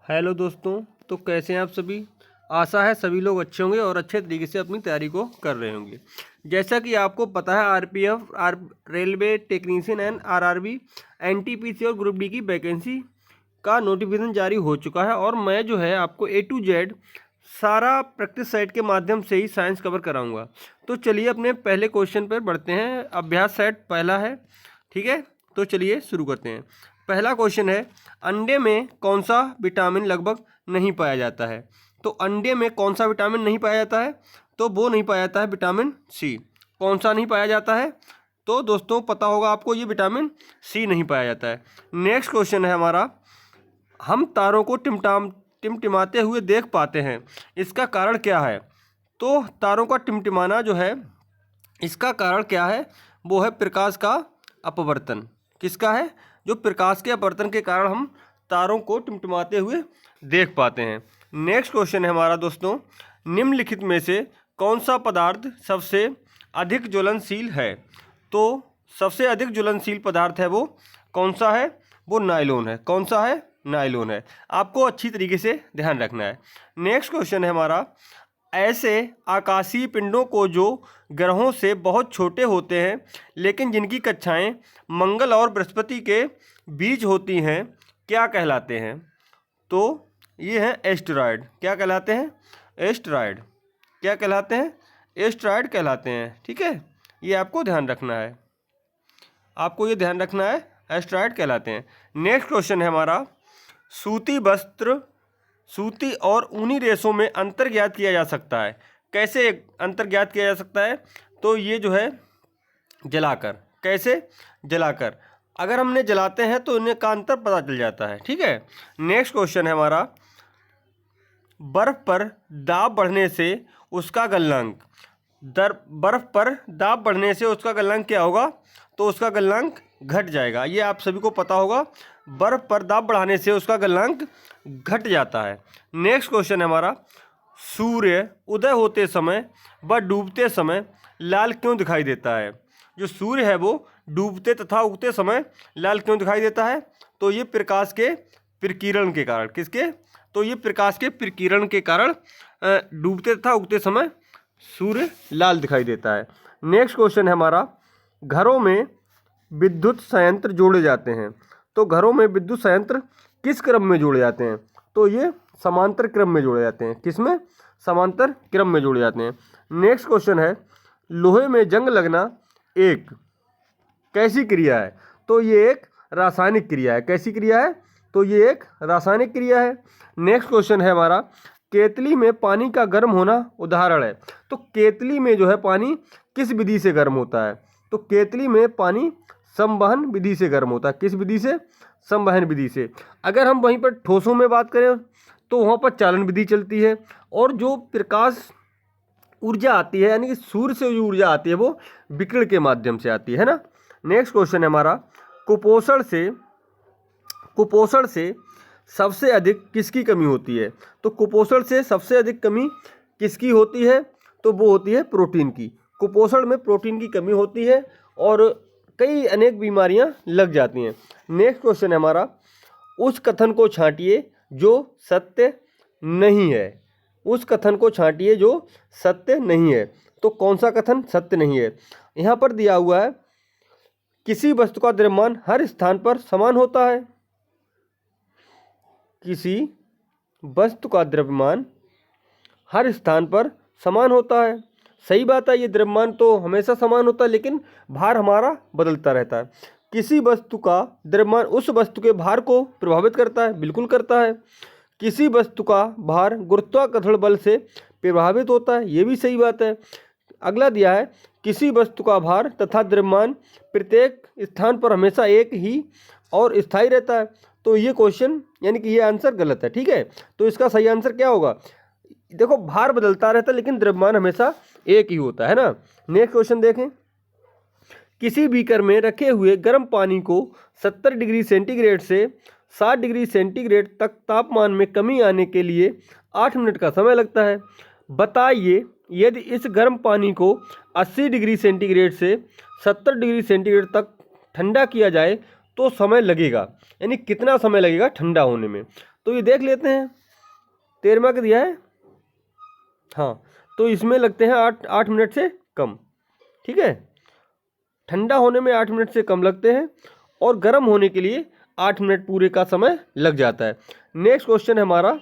Hello दोस्तों। तो कैसे हैं आप सभी। आशा है सभी लोग अच्छे होंगे और अच्छे तरीके से अपनी तैयारी को कर रहे होंगे। जैसा कि आपको पता है RPF railway technician and RRB NTPC और ग्रुप डी की वैकेंसी का नोटिफिकेशन जारी हो चुका है और मैं जो है आपको ए टू जेड सारा प्रैक्टिस सेट के माध्यम से ही साइंस कवर कराऊंगा। तो चलिए अपने पहले क्वेश्चन पर बढ़ते हैं। अभ्यास सेट पहला है, ठीक है। तो चलिए शुरू करते हैं। पहला क्वेश्चन है, अंडे में कौन सा विटामिन लगभग नहीं पाया जाता है। तो अंडे में कौन सा विटामिन नहीं पाया जाता है, तो वो नहीं पाया जाता है विटामिन सी। कौन सा नहीं पाया जाता है, तो दोस्तों पता होगा आपको, ये विटामिन सी नहीं पाया जाता है। नेक्स्ट क्वेश्चन है हमारा, हम तारों को टिमटिमाते हुए देख पाते हैं, इसका कारण क्या है। तो तारों का टिमटिमाना जो है, इसका कारण क्या है, वो है प्रकाश का अपवर्तन। किसका है, जो प्रकाश के अपवर्तन के कारण हम तारों को टिमटिमाते हुए देख पाते हैं। नेक्स्ट क्वेश्चन है हमारा दोस्तों, निम्नलिखित में से कौन सा पदार्थ सबसे अधिक ज्वलनशील है। तो सबसे अधिक ज्वलनशील पदार्थ है वो कौन सा है, वो नायलॉन है। कौन सा है, नायलॉन है। आपको अच्छी तरीके से ध्यान रखना है। नेक्स्ट क्वेश्चन है हमारा, ऐसे आकाशीय पिंडों को जो ग्रहों से बहुत छोटे होते हैं लेकिन जिनकी कक्षाएं मंगल और बृहस्पति के बीच होती हैं, क्या कहलाते हैं। तो ये हैं एस्टेरॉयड। क्या कहलाते हैं, एस्टेरॉयड। क्या कहलाते हैं, एस्टेरॉयड कहलाते हैं। ठीक है, ये आपको ध्यान रखना है, आपको ये ध्यान रखना है, एस्टेरॉयड कहलाते हैं। नेक्स्ट क्वेश्चन है हमारा, सूती और ऊनी रेशों में अंतर ज्ञात किया जा सकता है। कैसे अंतर ज्ञात किया जा सकता है, तो ये जो है जलाकर। कैसे, जलाकर। अगर हमने जलाते हैं तो इन्हें का अंतर पता चल जाता है। ठीक है। नेक्स्ट क्वेश्चन है हमारा, बर्फ पर दाब बढ़ने से उसका गलनांक, बर्फ पर दाब बढ़ने से उसका गलनांक क्या होगा, तो उसका गलनांक घट जाएगा। ये आप सभी को पता होगा, बर्फ पर दाब बढ़ाने से उसका गलनांक घट जाता है। नेक्स्ट क्वेश्चन है हमारा, सूर्य उदय होते समय व डूबते समय लाल क्यों दिखाई देता है। जो सूर्य है वो डूबते तथा उगते समय लाल क्यों दिखाई देता है, तो ये प्रकाश के प्रकीर्ण के कारण। किसके, तो ये प्रकाश के प्रकीर्ण के कारण डूबते तथा उगते समय सूर्य लाल दिखाई देता है। नेक्स्ट क्वेश्चन है हमारा, घरों में विद्युत संयंत्र जोड़े जाते हैं। तो घरों में विद्युत संयंत्र किस क्रम में जोड़े जाते हैं, तो ये समांतर क्रम में जोड़े जाते हैं। किसमें, समांतर क्रम में जोड़े जाते हैं। नेक्स्ट क्वेश्चन है, लोहे में जंग लगना एक कैसी क्रिया है। तो ये एक रासायनिक क्रिया है। कैसी क्रिया है, तो ये एक रासायनिक क्रिया है। नेक्स्ट क्वेश्चन है हमारा, केतली में पानी का गर्म होना उदाहरण है। तो केतली में जो है पानी किस विधि से गर्म होता है, तो केतली में पानी संवहन विधि से गर्म होता है। किस विधि से, संवहन विधि से। अगर हम वहीं पर ठोसों में बात करें तो वहाँ पर चालन विधि चलती है। और जो प्रकाश ऊर्जा आती है, यानी कि सूर्य से जो ऊर्जा आती है वो विकिरण के माध्यम से आती है ना। नेक्स्ट क्वेश्चन है हमारा, कुपोषण से सबसे अधिक किसकी कमी होती है। तो कुपोषण से सबसे अधिक कमी किसकी होती है, तो वो होती है प्रोटीन की। कुपोषण में प्रोटीन की कमी होती है और कई अनेक बीमारियां लग जाती हैं। नेक्स्ट क्वेश्चन है हमारा, उस कथन को छांटिए जो सत्य नहीं है। उस कथन को छांटिए जो सत्य नहीं है। तो कौन सा कथन सत्य नहीं है, यहाँ पर दिया हुआ है, किसी वस्तु का द्रव्यमान हर स्थान पर समान होता है। किसी वस्तु का द्रव्यमान हर स्थान पर समान होता है। सही बात है, ये द्रव्यमान तो हमेशा समान होता है लेकिन भार हमारा बदलता रहता है। किसी वस्तु का द्रव्यमान उस वस्तु के भार को प्रभावित करता है, बिल्कुल करता है। किसी वस्तु का भार गुरुत्वाकर्षण बल से प्रभावित होता है, ये भी सही बात है। अगला दिया है, किसी वस्तु का भार तथा द्रव्यमान प्रत्येक स्थान पर हमेशा एक ही और स्थायी रहता है। तो ये क्वेश्चन यानी कि ये आंसर गलत है। ठीक है, तो इसका सही आंसर क्या होगा, देखो भार बदलता रहता है लेकिन द्रव्यमान हमेशा एक ही होता है ना। नेक्स्ट क्वेश्चन देखें, किसी बीकर में रखे हुए गर्म पानी को 70 डिग्री सेंटीग्रेड से 60 डिग्री सेंटीग्रेड तक तापमान में कमी आने के लिए 8 मिनट का समय लगता है। बताइए, यदि इस गर्म पानी को 80 डिग्री सेंटीग्रेड से 70 डिग्री सेंटीग्रेड तक ठंडा किया जाए तो समय लगेगा, यानी कितना समय लगेगा ठंडा होने में। तो ये देख लेते हैं, 13वां का दिया है, हाँ, तो इसमें लगते हैं 8 मिनट से कम। ठीक है, ठंडा होने में 8 मिनट से कम लगते हैं और गर्म होने के लिए 8 मिनट पूरे का समय लग जाता है। नेक्स्ट क्वेश्चन है हमारा